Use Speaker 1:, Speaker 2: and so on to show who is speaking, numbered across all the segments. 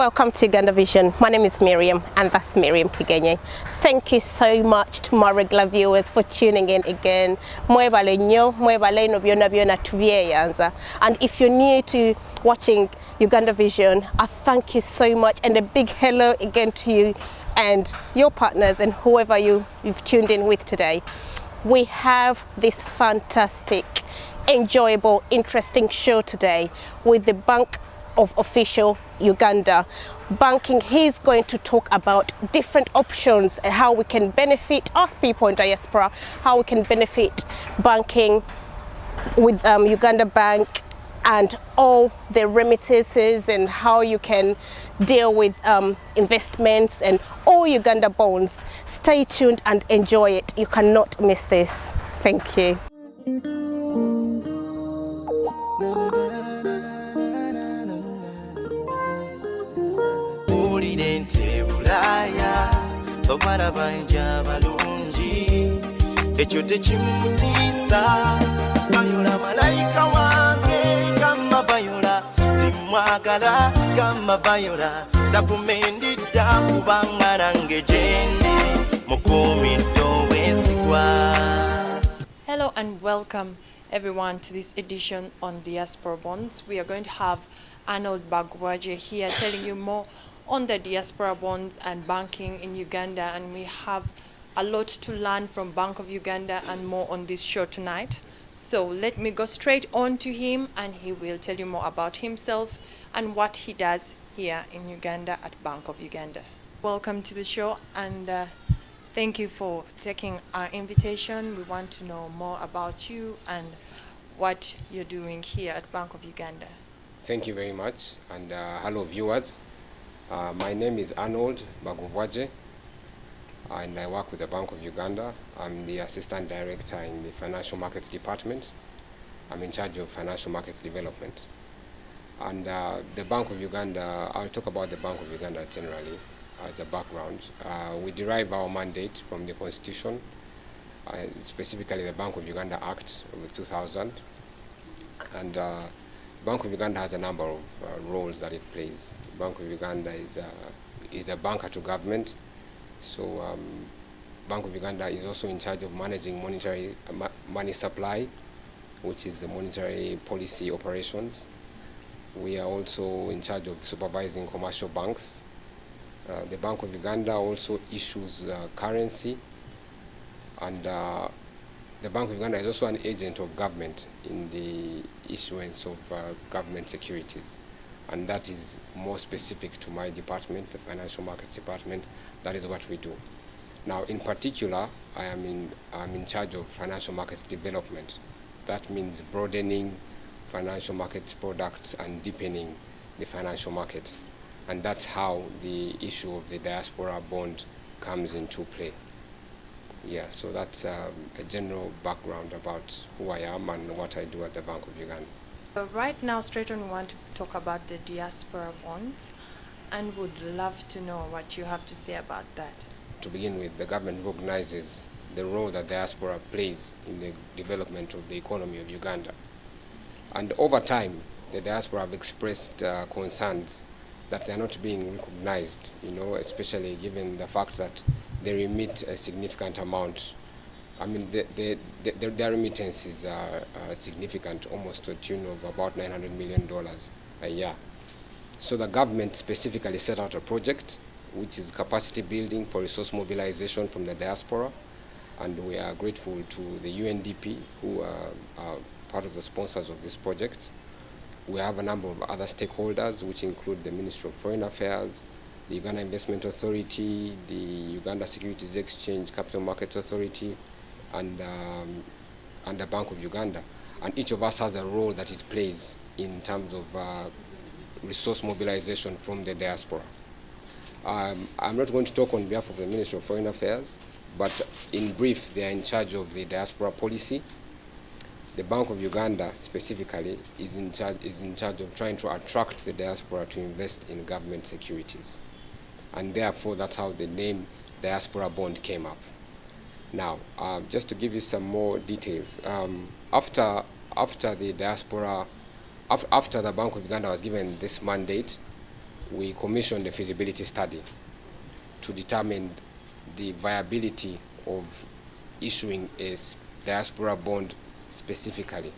Speaker 1: Welcome to Uganda Vision. My name is Miriam, and that's Miriam Pigenye. Thank you so much to my regular viewers for tuning in again. Mwebale nnyo, mwebale no byonna byonna tubyeyanza. And if you're new to watching Uganda Vision, I thank you so much, and a big hello again to you and your partners and whoever you've tuned in with today. We have this fantastic, enjoyable, interesting show today with the Bank of Official Uganda Banking. He's going to talk about different options and how we can benefit us people in diaspora, how we can benefit banking with Uganda Bank and all the remittances, and how you can deal with investments and all Uganda bonds. Stay tuned and enjoy it. You cannot miss this. Thank you.
Speaker 2: Ekyo tekimutiisa bayola malayika wange kama bayola timwagala kama bayola takumendidda kubanga nange gyendi mukuumidde obwesigwa.
Speaker 3: Hello and welcome everyone to this edition on Diaspora Bonds. We are going to have Arnold Bagwaje here telling you more on the diaspora bonds and banking in Uganda, and we have a lot to learn from Bank of Uganda and more on this show tonight. So let me go straight on to him, and he will tell you more about himself and what he does here in Uganda at Bank of Uganda. Welcome to the show, and thank you for taking our invitation. We want to know more about you and what you're doing here at Bank of Uganda.
Speaker 4: Thank you very much, and hello viewers. My name is Arnold Bagwaje, and I work with the Bank of Uganda. I'm the Assistant Director in the Financial Markets Department. I'm in charge of financial markets development. And the Bank of Uganda, I'll talk about the Bank of Uganda generally as a background. We derive our mandate from the Constitution, specifically the Bank of Uganda Act of 2000. And Bank of Uganda has a number of roles that it plays. Bank of Uganda is a banker to government. So Bank of Uganda is also in charge of managing monetary money supply, which is the monetary policy operations. We are also in charge of supervising commercial banks. The Bank of Uganda also issues currency, and the Bank of Uganda is also an agent of government in the issuance of government securities. And that is more specific to my department, the Financial Markets Department. That is what we do. Now, in particular, I'm in charge of financial markets development. That means broadening financial markets products and deepening the financial market. And that's how the issue of the diaspora bond comes into play. Yeah, so that's a general background about who I am and what I do at the Bank of Uganda.
Speaker 3: Right now, straight on, we want to talk about the diaspora bonds, and would love to know what you have to say about that.
Speaker 4: To begin with, the government recognizes the role that diaspora plays in the development of the economy of Uganda. And over time, the diaspora have expressed concerns that they are not being recognized, especially given the fact that they remit a significant amount. I mean, their remittances are significant, almost to a tune of about $900 million a year. So the government specifically set out a project, which is capacity building for resource mobilization from the diaspora. And we are grateful to the UNDP, who are part of the sponsors of this project. We have a number of other stakeholders, which include the Ministry of Foreign Affairs, the Uganda Investment Authority, the Uganda Securities Exchange Capital Markets Authority, and the Bank of Uganda. And each of us has a role that it plays in terms of resource mobilization from the diaspora. I'm not going to talk on behalf of the Ministry of Foreign Affairs, but in brief, they are in charge of the diaspora policy. The Bank of Uganda specifically is in charge of trying to attract the diaspora to invest in government securities. And therefore, that's how the name Diaspora Bond came up. Now, just to give you some more details, after the diaspora, after the Bank of Uganda was given this mandate, we commissioned a feasibility study to determine the viability of issuing a diaspora bond specifically.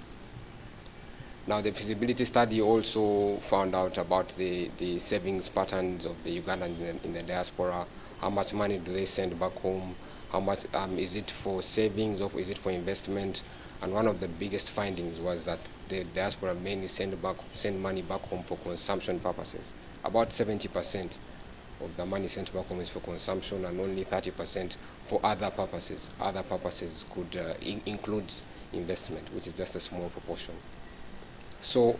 Speaker 4: Now, the feasibility study also found out about the savings patterns of the Ugandans in the diaspora. How much money do they send back home? How much is it for savings or is it for investment? And one of the biggest findings was that the diaspora mainly send money back home for consumption purposes. About 70% of the money sent back home is for consumption, and only 30% for other purposes. Other purposes could include investment, which is just a small proportion. So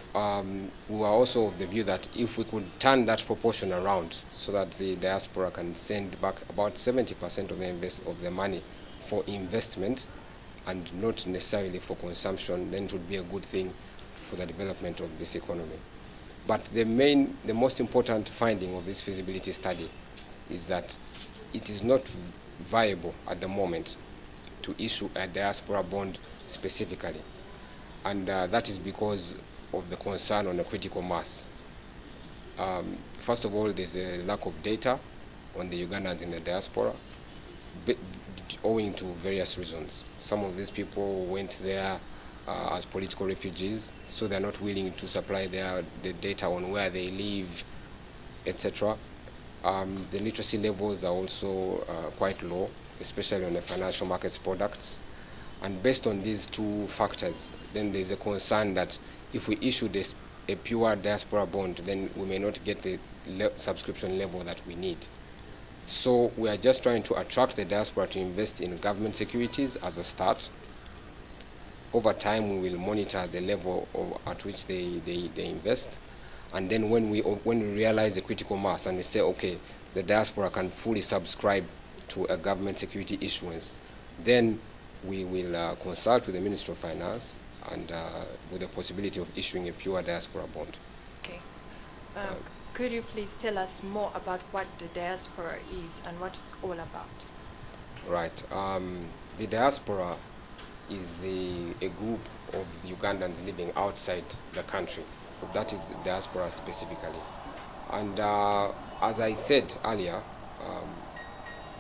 Speaker 4: we were also of the view that if we could turn that proportion around so that the diaspora can send back about 70% of the money for investment and not necessarily for consumption, then it would be a good thing for the development of this economy. But the most important finding of this feasibility study is that it is not viable at the moment to issue a diaspora bond specifically. And that is because of the concern on the critical mass. First of all, there's a lack of data on the Ugandans in the diaspora, owing to various reasons. Some of these people went there as political refugees, so they're not willing to supply the data on where they live, etc. The literacy levels are also quite low, especially on the financial markets products. And based on these two factors, then there's a concern that if we issue a pure diaspora bond, then we may not get the subscription level that we need. So we are just trying to attract the diaspora to invest in government securities as a start. Over time, we will monitor the level at which they invest. And then when we realize the critical mass and we say, okay, the diaspora can fully subscribe to a government security issuance, then we will consult with the Ministry of Finance and with the possibility of issuing a pure diaspora bond.
Speaker 3: Okay. Could you please tell us more about what the diaspora is and what it's all about? Right.
Speaker 4: The diaspora is a group of Ugandans living outside the country. That is the diaspora specifically. And as I said earlier,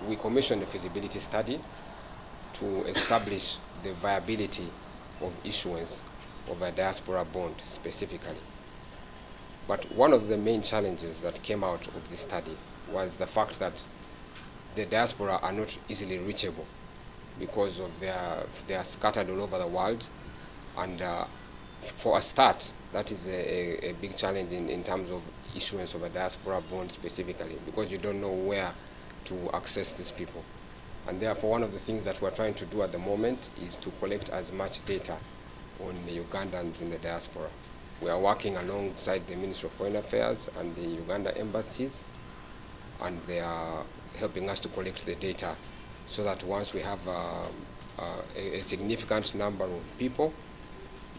Speaker 4: we commissioned a feasibility study to establish the viability of issuance of a diaspora bond specifically. But one of the main challenges that came out of this study was the fact that the diaspora are not easily reachable because of they are scattered all over the world. And for a start, that is a big challenge in terms of issuance of a diaspora bond specifically, because you don't know where to access these people. And therefore, one of the things that we're trying to do at the moment is to collect as much data on the Ugandans in the diaspora. We are working alongside the Ministry of Foreign Affairs and the Uganda embassies, and they are helping us to collect the data so that once we have a significant number of people,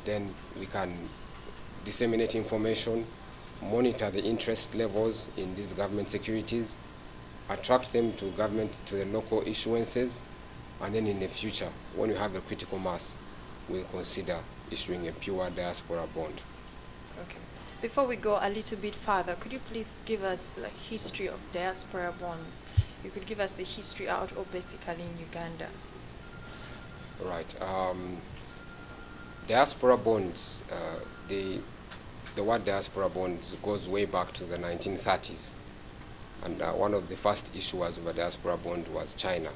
Speaker 4: then we can disseminate information, monitor the interest levels in these government securities, attract them to the local issuances, and then in the future, when we have a critical mass, we'll consider issuing a pure diaspora bond.
Speaker 3: Okay. Before we go a little bit further, could you please give us the history of diaspora bonds? You could give us the history out or basically in Uganda.
Speaker 4: Right. Diaspora bonds, the word diaspora bonds goes way back to the 1930s. And one of the first issuers of a diaspora bond was China.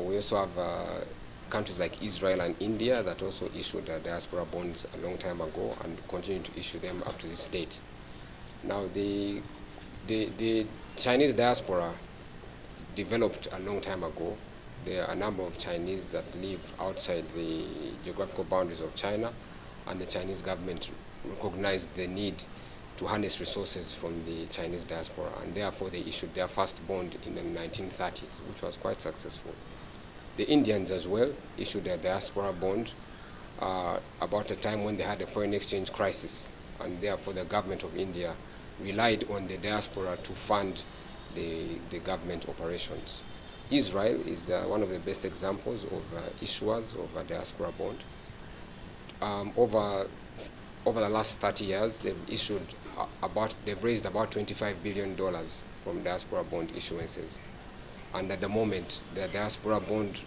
Speaker 4: We also have countries like Israel and India that also issued diaspora bonds a long time ago and continue to issue them up to this date. Now, the Chinese diaspora developed a long time ago. There are a number of Chinese that live outside the geographical boundaries of China, and the Chinese government recognized the need to harness resources from the Chinese diaspora, and therefore they issued their first bond in the 1930s, which was quite successful. The Indians as well issued their diaspora bond about a time when they had a foreign exchange crisis, and therefore the government of India relied on the diaspora to fund the government operations. Israel is one of the best examples of issuers of a diaspora bond. Over the last 30 years, they've issued they've raised about $25 billion from diaspora bond issuances. And at the moment, the diaspora bond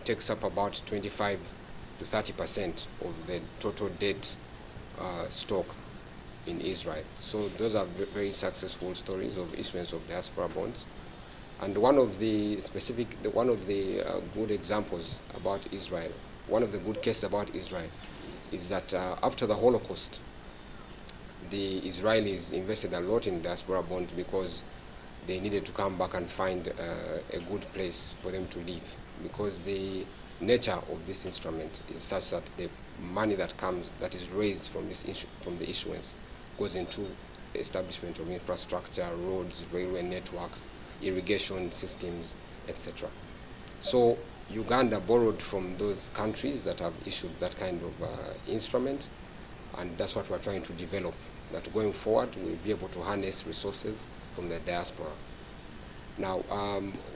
Speaker 4: takes up about 25 to 30% of the total debt stock in Israel. So those are very successful stories of issuance of diaspora bonds. And one of the good examples about Israel, one of the good cases about Israel is that after the Holocaust, the Israelis invested a lot in diaspora bonds because they needed to come back and find a good place for them to live, because the nature of this instrument is such that the money that is raised from the issuance goes into establishment of infrastructure, roads, railway networks, irrigation systems, etc. So Uganda borrowed from those countries that have issued that kind of instrument, and that's what we're trying to develop, that going forward we'll be able to harness resources from the diaspora. Now,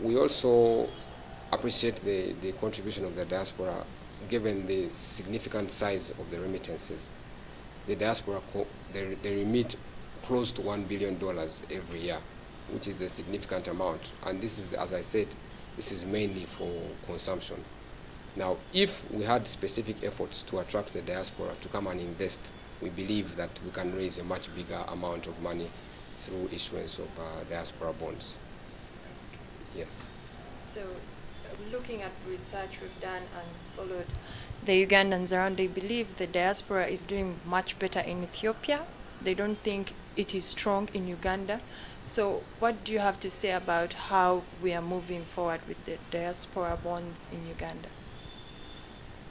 Speaker 4: we also appreciate the contribution of the diaspora, given the significant size of the remittances. The diaspora, they remit close to $1 billion every year, which is a significant amount. And this is, as I said, this is mainly for consumption. Now, if we had specific efforts to attract the diaspora to come and invest, we believe that we can raise a much bigger amount of money through issuance of diaspora bonds. Yes.
Speaker 3: So, looking at research we've done and followed the Ugandans around, they believe the diaspora is doing much better in Ethiopia. They don't think it is strong in Uganda. So what do you have to say about how we are moving forward with the diaspora bonds in Uganda?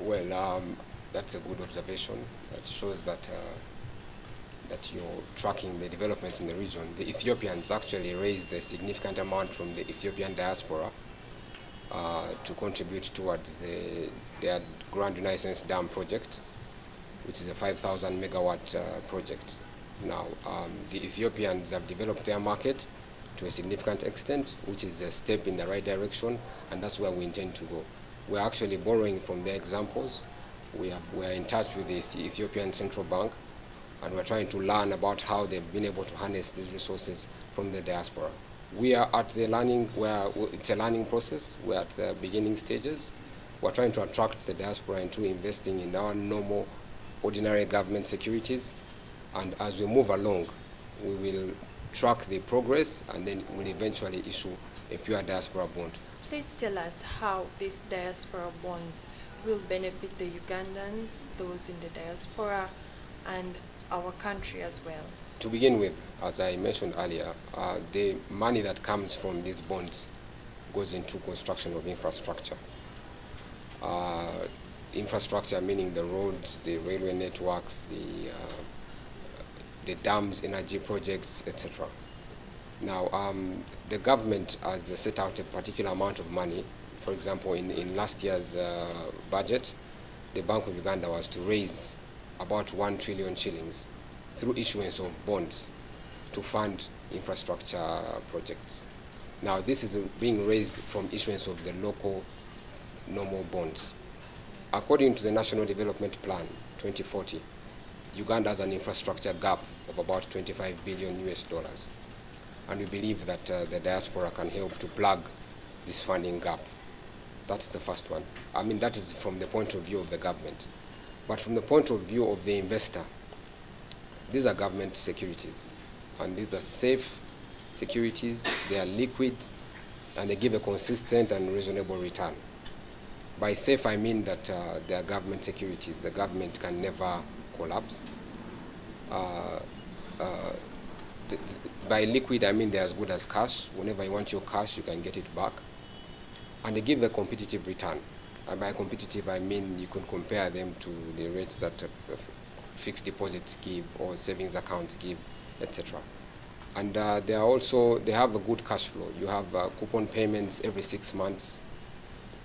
Speaker 4: Well, that's a good observation. That shows that that you're tracking the developments in the region. The Ethiopians actually raised a significant amount from the Ethiopian diaspora to contribute towards their Grand Renaissance Dam project, which is a 5,000 megawatt project. Now, the Ethiopians have developed their market to a significant extent, which is a step in the right direction, and that's where we intend to go. We're actually borrowing from their examples. We are in touch with the Ethiopian Central Bank, and we're trying to learn about how they've been able to harness these resources from the diaspora. We are at the learning, it's a learning process. We're at the beginning stages. We're trying to attract the diaspora into investing in our normal, ordinary government securities. And as we move along, we will track the progress, and then we'll eventually issue a pure diaspora bond.
Speaker 3: Please tell us how these diaspora bonds will benefit the Ugandans, those in the diaspora, and our country as well.
Speaker 4: To begin with, as I mentioned earlier, the money that comes from these bonds goes into construction of infrastructure. Infrastructure meaning the roads, the railway networks, the dams, energy projects, etc. Now, the government has set out a particular amount of money. For example, in last year's budget, the Bank of Uganda was to raise about 1 trillion shillings through issuance of bonds to fund infrastructure projects. Now, this is being raised from issuance of the local normal bonds. According to the National Development Plan 2040, Uganda has an infrastructure gap of about $25 billion. And we believe that the diaspora can help to plug this funding gap. That's the first one. I mean, that is from the point of view of the government. But from the point of view of the investor, these are government securities. And these are safe securities, they are liquid, and they give a consistent and reasonable return. By safe, I mean that they are government securities. The government can never collapse. By liquid, I mean they're as good as cash. Whenever you want your cash, you can get it back. And they give a competitive return. And by competitive, I mean you can compare them to the rates that fixed deposits give or savings accounts give, etc. And they have a good cash flow. You have coupon payments every 6 months.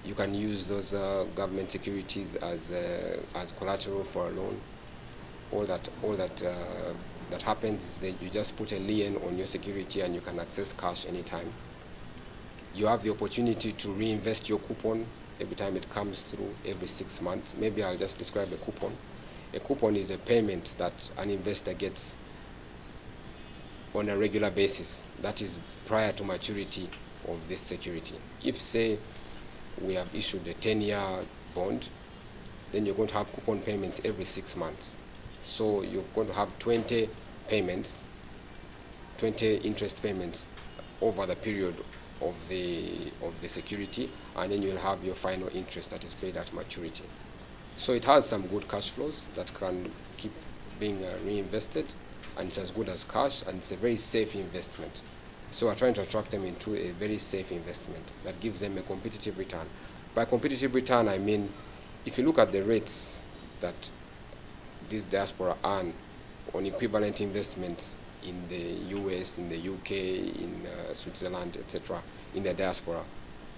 Speaker 4: You can use those government securities as collateral for a loan. All that happens is that you just put a lien on your security and you can access cash anytime. You have the opportunity to reinvest your coupon every time it comes through every 6 months. Maybe I'll just describe a coupon. A coupon is a payment that an investor gets on a regular basis. That is prior to maturity of this security. If, say, we have issued a 10-year bond, then you're going to have coupon payments every 6 months. So you're going to have 20 payments, 20 interest payments over the period of the security, and then you'll have your final interest that is paid at maturity. So it has some good cash flows that can keep being reinvested, and it's as good as cash, and it's a very safe investment. So we're trying to attract them into a very safe investment that gives them a competitive return. By competitive return, I mean, if you look at the rates that this diaspora earn on equivalent investments in the US, in the UK, in Switzerland, etc., in the diaspora,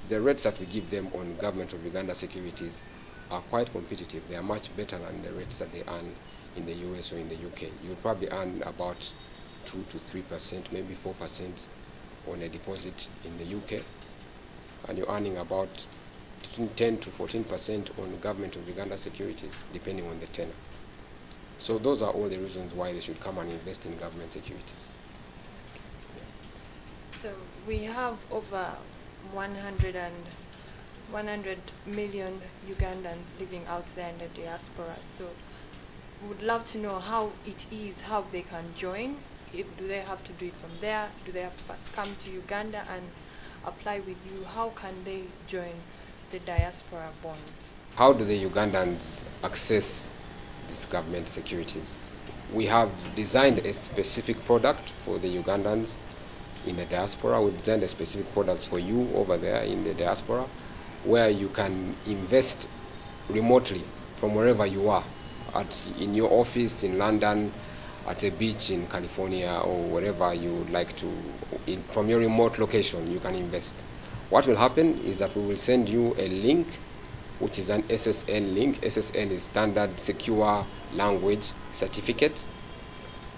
Speaker 4: the rates that we give them on government of Uganda securities are quite competitive. They are much better than the rates that they earn in the US or in the UK. You'll probably earn about 2 to 3%, maybe 4% on a deposit in the UK, and you're earning about between 10 to 14% on government of Uganda securities, depending on the tenor. So those are all the reasons why they should come and invest in government securities.
Speaker 3: So we have over 100 million Ugandans living out there in the diaspora. So we would love to know how it is, how they can join. Do they have to do it from there? Do they have to first come to Uganda and apply with you? How can they join the diaspora bonds?
Speaker 4: How do the Ugandans access these government securities? We have designed a specific product for the Ugandans in the diaspora. We've designed a specific product for you over there in the diaspora, where you can invest remotely from wherever you are, in your office in London, at a beach in California, or wherever you would like to. From your remote location, you can invest. What will happen is that we will send you a link, which is an SSL link. SSL is Standard Secure Language Certificate.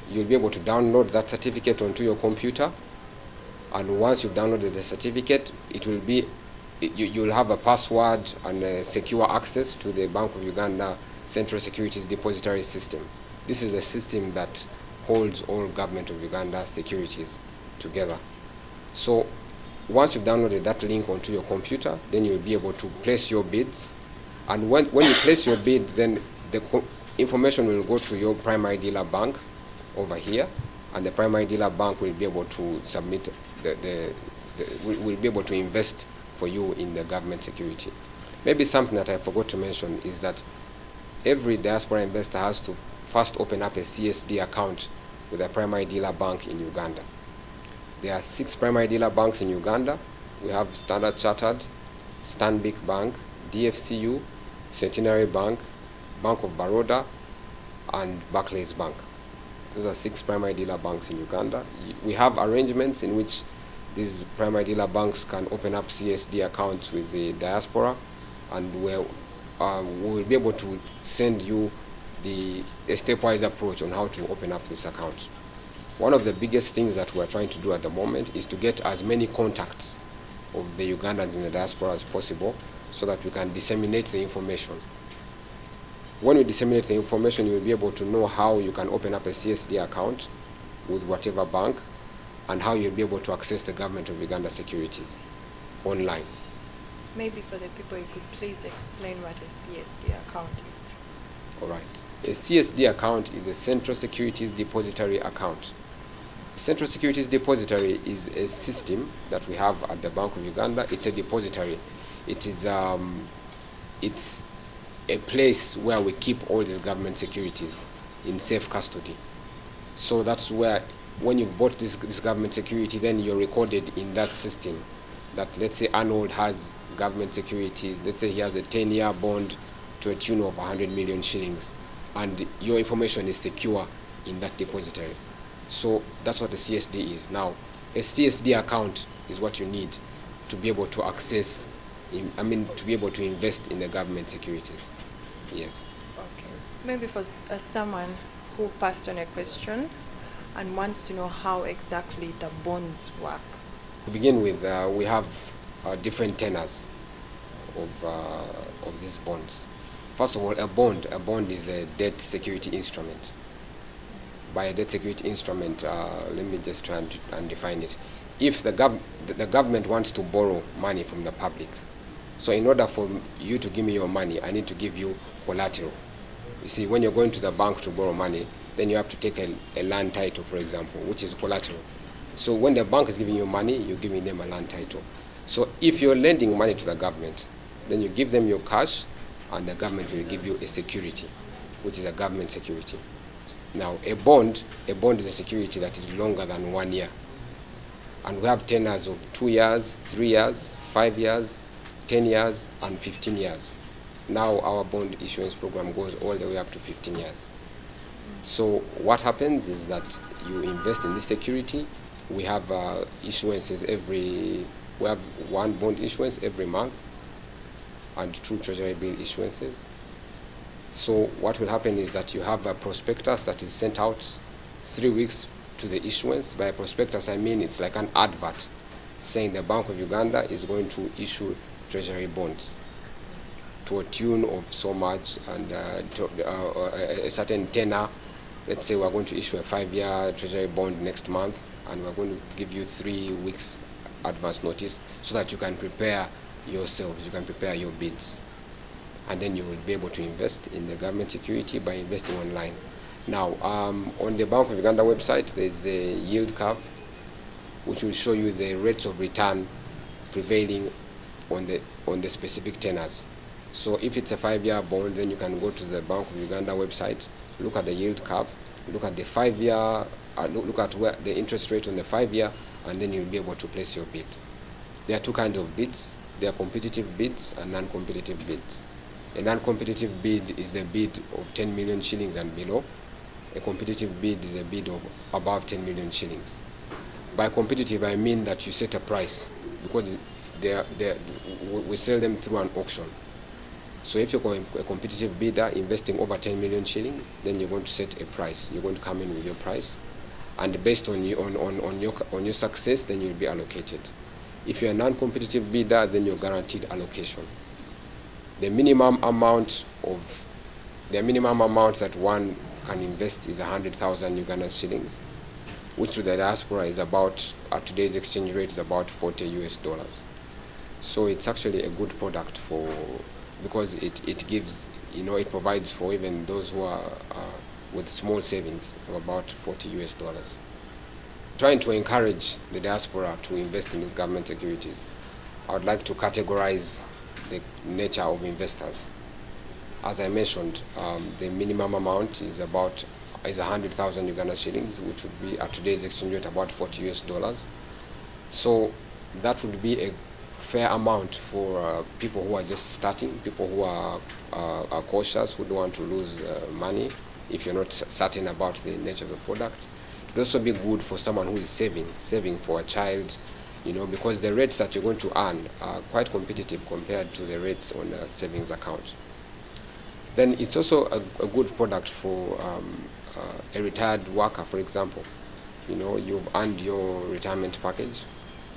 Speaker 4: You'll be able to download that certificate onto your computer, and once you've downloaded the certificate, you'll have a password and a secure access to the Bank of Uganda Central Securities Depository System. This is a system that holds all government of Uganda securities together. So once you've downloaded that link onto your computer, then you'll be able to place your bids. And when you place your bid, then the information will go to your primary dealer bank over here, and the primary dealer bank will be able to submit will be able to invest for you in the government security. Maybe something that I forgot to mention is that every diaspora investor has to first open up a CSD account with a primary dealer bank in Uganda. There are 6 primary dealer banks in Uganda. We have Standard Chartered, Stanbic Bank, DFCU, Centenary Bank, Bank of Baroda, and Barclays Bank. Those are 6 primary dealer banks in Uganda. We have arrangements in which these primary dealer banks can open up CSD accounts with the diaspora, and we will be able to send you a stepwise approach on how to open up this account. One of the biggest things that we're trying to do at the moment is to get as many contacts of the Ugandans in the diaspora as possible, so that we can disseminate the information. When we disseminate the information, you'll be able to know how you can open up a CSD account with whatever bank, and how you'll be able to access the government of Uganda securities online.
Speaker 3: Maybe for the people, you could please explain what a CSD account is.
Speaker 4: All right. A CSD account is a Central Securities Depository account. Central Securities Depository is a system that we have at the Bank of Uganda. It's a depository. It's a place where we keep all these government securities in safe custody. So that's where, when you've bought this government security, then you're recorded in that system. That, let's say Arnold has government securities, let's say he has a 10-year bond to a tune of 100 million shillings, and your information is secure in that depository. So that's what a CSD is. Now, a CSD account is what you need to be able to access, to be able to invest in the government securities. Yes.
Speaker 3: Okay. Maybe for someone who passed on a question and wants to know how exactly the bonds work.
Speaker 4: To begin with, we have different tenors of these bonds. First of all, a bond is a debt security instrument. by a debt security instrument, let me just try and define it. If the government wants to borrow money from the public, so in order for you to give me your money, I need to give you collateral. You see, when you're going to the bank to borrow money, then you have to take a land title, for example, which is collateral. So when the bank is giving you money, you're giving them a land title. So if you're lending money to the government, then you give them your cash, and the government will give you a security, which is a government security. Now, a bond is a security that is longer than 1 year. And we have tenors of 2 years, 3 years, 5 years, 10 years, and 15 years. Now our bond issuance program goes all the way up to 15 years. So what happens is that you invest in this security. We have issuances we have 1 bond issuance every month and 2 treasury bill issuances. So what will happen is that you have a prospectus that is sent out 3 weeks to the issuance. By a prospectus, I mean it's like an advert saying the Bank of Uganda is going to issue treasury bonds to a tune of so much, and a certain tenor. Let's say we're going to issue a 5-year treasury bond next month, and we're going to give you 3 weeks advance notice so that you can prepare yourselves, you can prepare your bids, and then you will be able to invest in the government security by investing online. Now, on the Bank of Uganda website, there's a yield curve which will show you the rates of return prevailing on the specific tenors. So if it's a 5-year bond, then you can go to the Bank of Uganda website, look at the yield curve, look at the 5-year, look at where the interest rate on the 5-year, and then you'll be able to place your bid. There are 2 kinds of bids. There are competitive bids and non-competitive bids. A non-competitive bid is a bid of 10 million shillings and below. A competitive bid is a bid of above 10 million shillings. By competitive, I mean that you set a price, because we sell them through an auction. So if you're a competitive bidder investing over 10 million shillings, then you're going to set a price. You're going to come in with your price, and based on your success, then you'll be allocated. If you're a non-competitive bidder, then you're guaranteed allocation. The minimum amount that one can invest is 100,000 Ugandan shillings, which to the diaspora is about, at today's exchange rate, is about $40 US. So it's actually a good product because it gives, it provides for even those who are with small savings of about $40 US. Trying to encourage the diaspora to invest in these government securities, I would like to categorize the nature of investors. As I mentioned, the minimum amount is 100,000 Uganda shillings, which would be at today's exchange rate about $40 US. So that would be a fair amount for people who are just starting, people who are cautious, who don't want to lose money if you're not certain about the nature of the product. It would also be good for someone who is saving for a child, because the rates that you're going to earn are quite competitive compared to the rates on a savings account. Then it's also a good product for a retired worker, for example. You've earned your retirement package,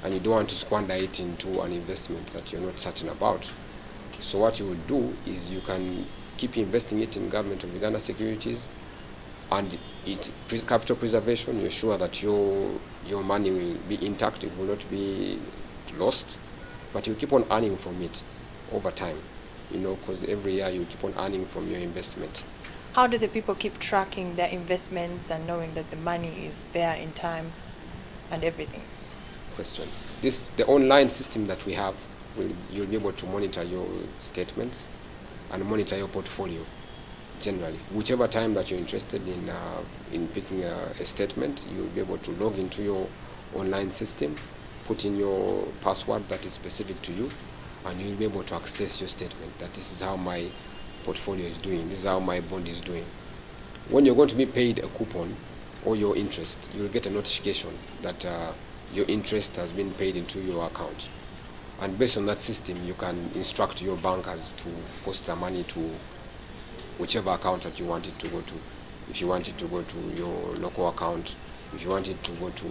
Speaker 4: and you don't want to squander it into an investment that you're not certain about. So what you will do is you can keep investing it in Government of Uganda securities, and it's capital preservation. You're sure that your money will be intact, it will not be lost, but you keep on earning from it over time, because every year you keep on earning from your investment.
Speaker 3: How do the people keep tracking their investments and knowing that the money is there in time and everything?
Speaker 4: Question. The online system that we have, you'll be able to monitor your statements and monitor your portfolio generally. Whichever time that you're interested in picking a statement, you'll be able to log into your online system, put in your password that is specific to you, and you'll be able to access your statement, that this is how my portfolio is doing, this is how my bond is doing. When you're going to be paid a coupon or your interest, you'll get a notification that your interest has been paid into your account. And based on that system, you can instruct your bankers to post the money to whichever account that you want it to go to. If you want it to go to your local account, if you want it to go to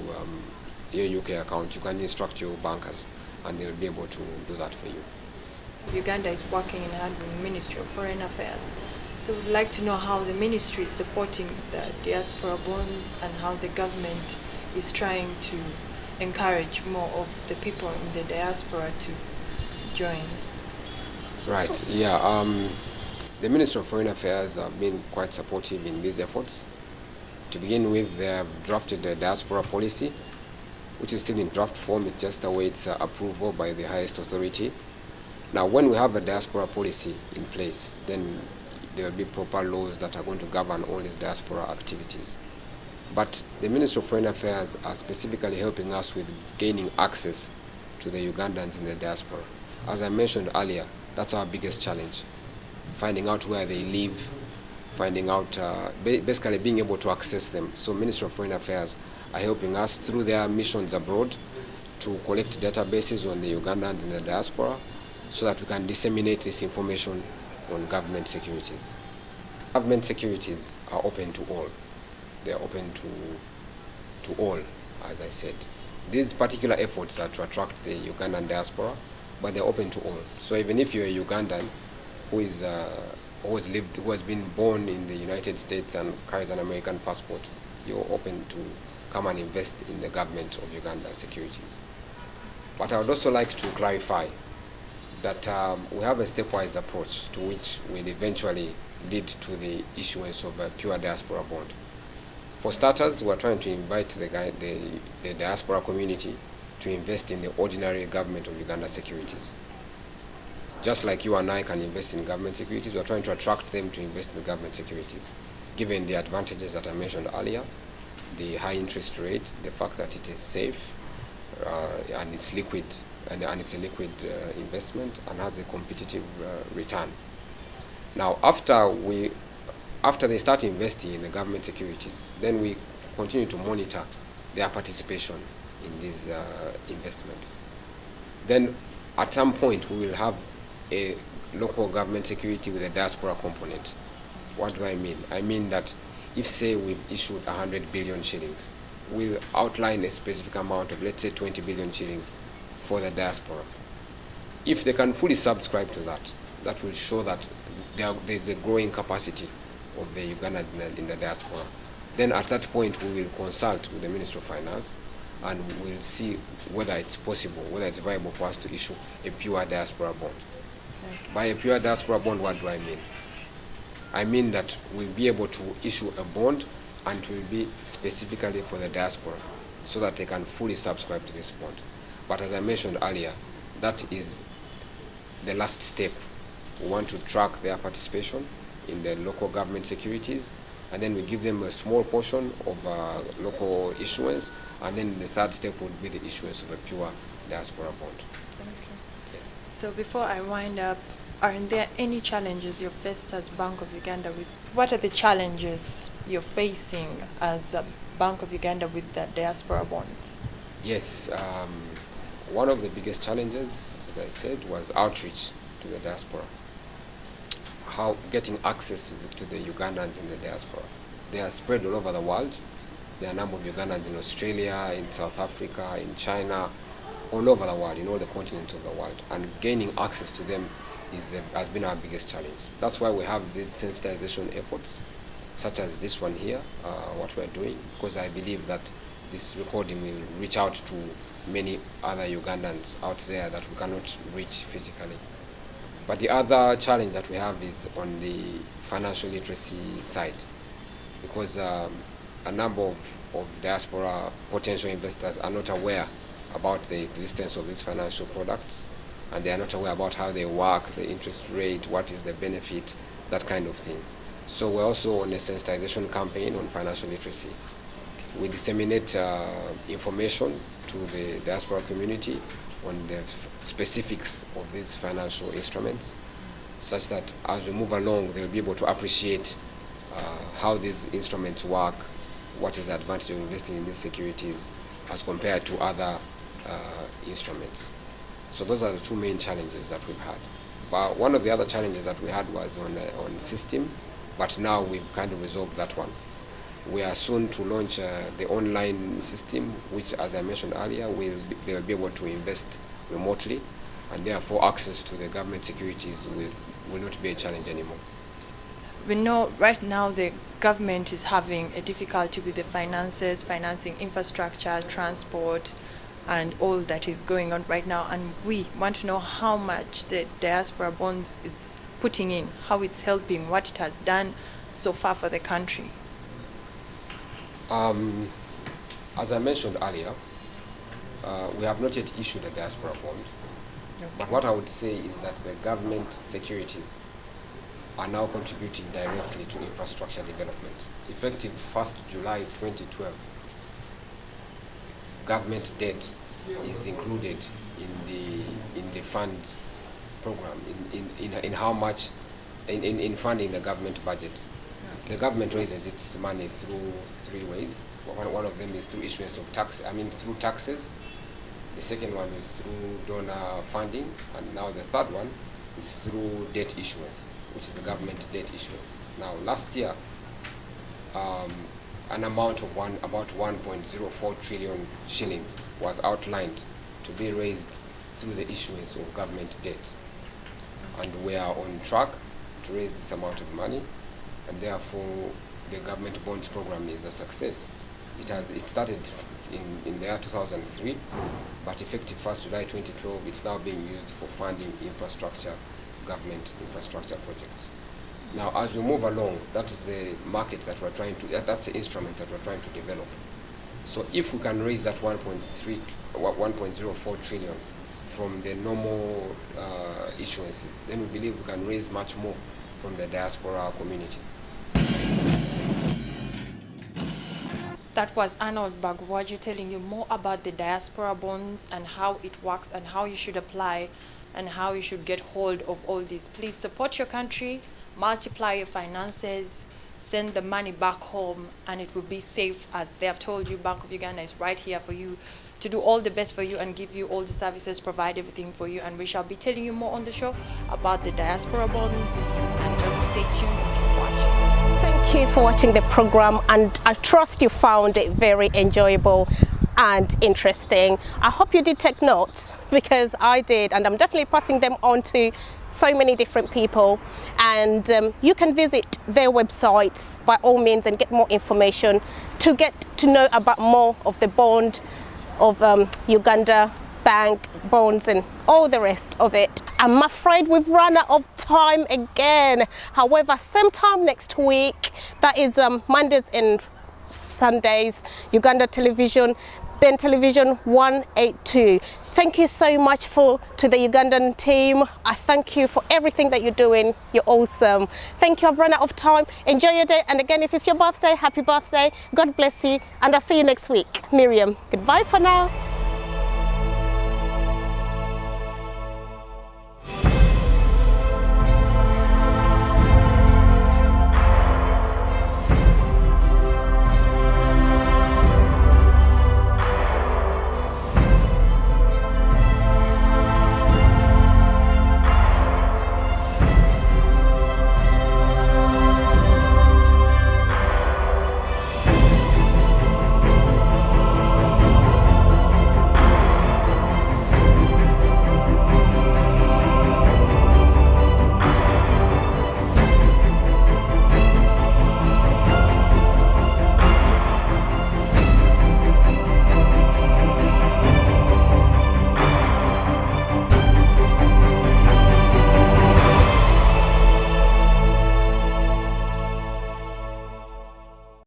Speaker 4: your UK account, you can instruct your bankers, and they'll be able to do that for you.
Speaker 3: Uganda is working in hand with the Ministry of Foreign Affairs. So we'd like to know how the ministry is supporting the diaspora bonds and how the government is trying to encourage more of the people in the diaspora to join.
Speaker 4: Right, yeah. The Ministry of Foreign Affairs have been quite supportive in these efforts. To begin with, they have drafted the diaspora policy, which is still in draft form. It just awaits approval by the highest authority. Now, when we have a diaspora policy in place, then there will be proper laws that are going to govern all these diaspora activities. But the Ministry of Foreign Affairs are specifically helping us with gaining access to the Ugandans in the diaspora. As I mentioned earlier, that's our biggest challenge. Finding out where they live, finding out, basically being able to access them. So Ministry of Foreign Affairs are helping us through their missions abroad to collect databases on the Ugandans in the diaspora so that we can disseminate this information on government securities. Government securities are open to all. They are open to all, as I said. These particular efforts are to attract the Ugandan diaspora, but they're open to all. So even if you're a Ugandan who has been born in the United States and carries an American passport, you're open to come and invest in the government of Uganda securities. But I would also like to clarify that we have a stepwise approach to which will eventually lead to the issuance of a pure diaspora bond. For starters, we are trying to invite the diaspora community to invest in the ordinary government of Uganda securities. Just like you and I can invest in government securities, we are trying to attract them to invest in government securities, given the advantages that I mentioned earlier, the high interest rate, the fact that it is safe, and it's liquid, and it's a liquid investment and has a competitive return. Now, after they start investing in the government securities, then we continue to monitor their participation in these investments. Then at some point we will have a local government security with a diaspora component. What do I mean? I mean that if, say, we've issued 100 billion shillings, we'll outline a specific amount of, let's say, 20 billion shillings for the diaspora. If they can fully subscribe to that, that will show that there's a growing capacity of the Uganda in the diaspora. Then at that point we will consult with the Ministry of Finance and we'll see whether it's possible, whether it's viable for us to issue a pure diaspora bond. Okay. By a pure diaspora bond, what do I mean? I mean that we'll be able to issue a bond and it will be specifically for the diaspora so that they can fully subscribe to this bond. But as I mentioned earlier, that is the last step. We want to track their participation in the local government securities, and then we give them a small portion of local issuance, and then the third step would be the issuance of a pure diaspora bond.
Speaker 3: Okay.
Speaker 4: Yes.
Speaker 3: So before I wind up, are there any challenges you've faced as Bank of Uganda with? What are the challenges you're facing as a Bank of Uganda with the diaspora bonds?
Speaker 4: Yes, one of the biggest challenges, as I said, was outreach to the diaspora. How getting access to the Ugandans in the diaspora. They are spread all over the world. There are a number of Ugandans in Australia, in South Africa, in China, all over the world, in all the continents of the world. And gaining access to them has been our biggest challenge. That's why we have these sensitization efforts, such as this one here, what we're doing, because I believe that this recording will reach out to many other Ugandans out there that we cannot reach physically. But the other challenge that we have is on the financial literacy side, because a number of diaspora potential investors are not aware about the existence of these financial products, and they are not aware about how they work, the interest rate, what is the benefit, that kind of thing. So we're also on a sensitization campaign on financial literacy. We disseminate information to the diaspora community on the specifics of these financial instruments, such that as we move along, they'll be able to appreciate how these instruments work, what is the advantage of investing in these securities as compared to other instruments. So those are the two main challenges that we've had. But one of the other challenges that we had was on system, but now we've kind of resolved that one. We are soon to launch the online system, which, as I mentioned earlier, they will be able to invest remotely, and therefore access to the government securities will not be a challenge anymore.
Speaker 3: we know right now the government is having a difficulty with the finances, financing infrastructure, transport, and all that is going on right now. And we want to know how much the Diaspora Bonds is putting in, how it's helping, what it has done so far for the country.
Speaker 4: As I mentioned earlier, we have not yet issued a Diaspora Bond. But what I would say is that the government securities are now contributing directly to infrastructure development. Effective 1st July 2012, government debt is included in the funds program, in how much, in funding the government budget. The government raises its money through three ways. One of them is through issuance of through taxes. The second one is through donor funding, and now the third one is through debt issuance, which is a government debt issuance. Now, last year, an amount of about 1.04 trillion shillings was outlined to be raised through the issuance of government debt, and we are on track to raise this amount of money, and therefore the government bonds program is a success. It started in the year 2003, but effective 1st July 2012, it's now being used for funding government infrastructure projects. Now, as we move along, that is the market that we're trying to, that's the instrument that we're trying to develop. So if we can raise that 1.04 trillion from the normal issuances, then we believe we can raise much more from the diaspora community.
Speaker 3: That was Arnold Bagwaji telling you more about the Diaspora Bonds and how it works and how you should apply and how you should get hold of all this. Please support your country, multiply your finances, send the money back home, and it will be safe. As they have told you, Bank of Uganda is right here for you to do all the best for you and give you all the services, provide everything for you. And we shall be telling you more on the show about the Diaspora Bonds. And just stay tuned and keep watching.
Speaker 1: Thank you for watching the program, and I trust you found it very enjoyable and interesting. I hope you did take notes, because I did, and I'm definitely passing them on to so many different people. And you can visit their websites by all means and get more information to get to know about more of the bond of Uganda Bank bonds and all the rest of it. I'm afraid we've run out of time again. However, same time next week, that is Mondays and Sundays, Uganda Television, Ben Television 182. Thank you so much to the Ugandan team. I thank you for everything that you're doing. You're awesome. Thank you. I've run out of time. Enjoy your day. And again, if it's your birthday, happy birthday. God bless you. And I'll see you next week. Miriam, goodbye for now.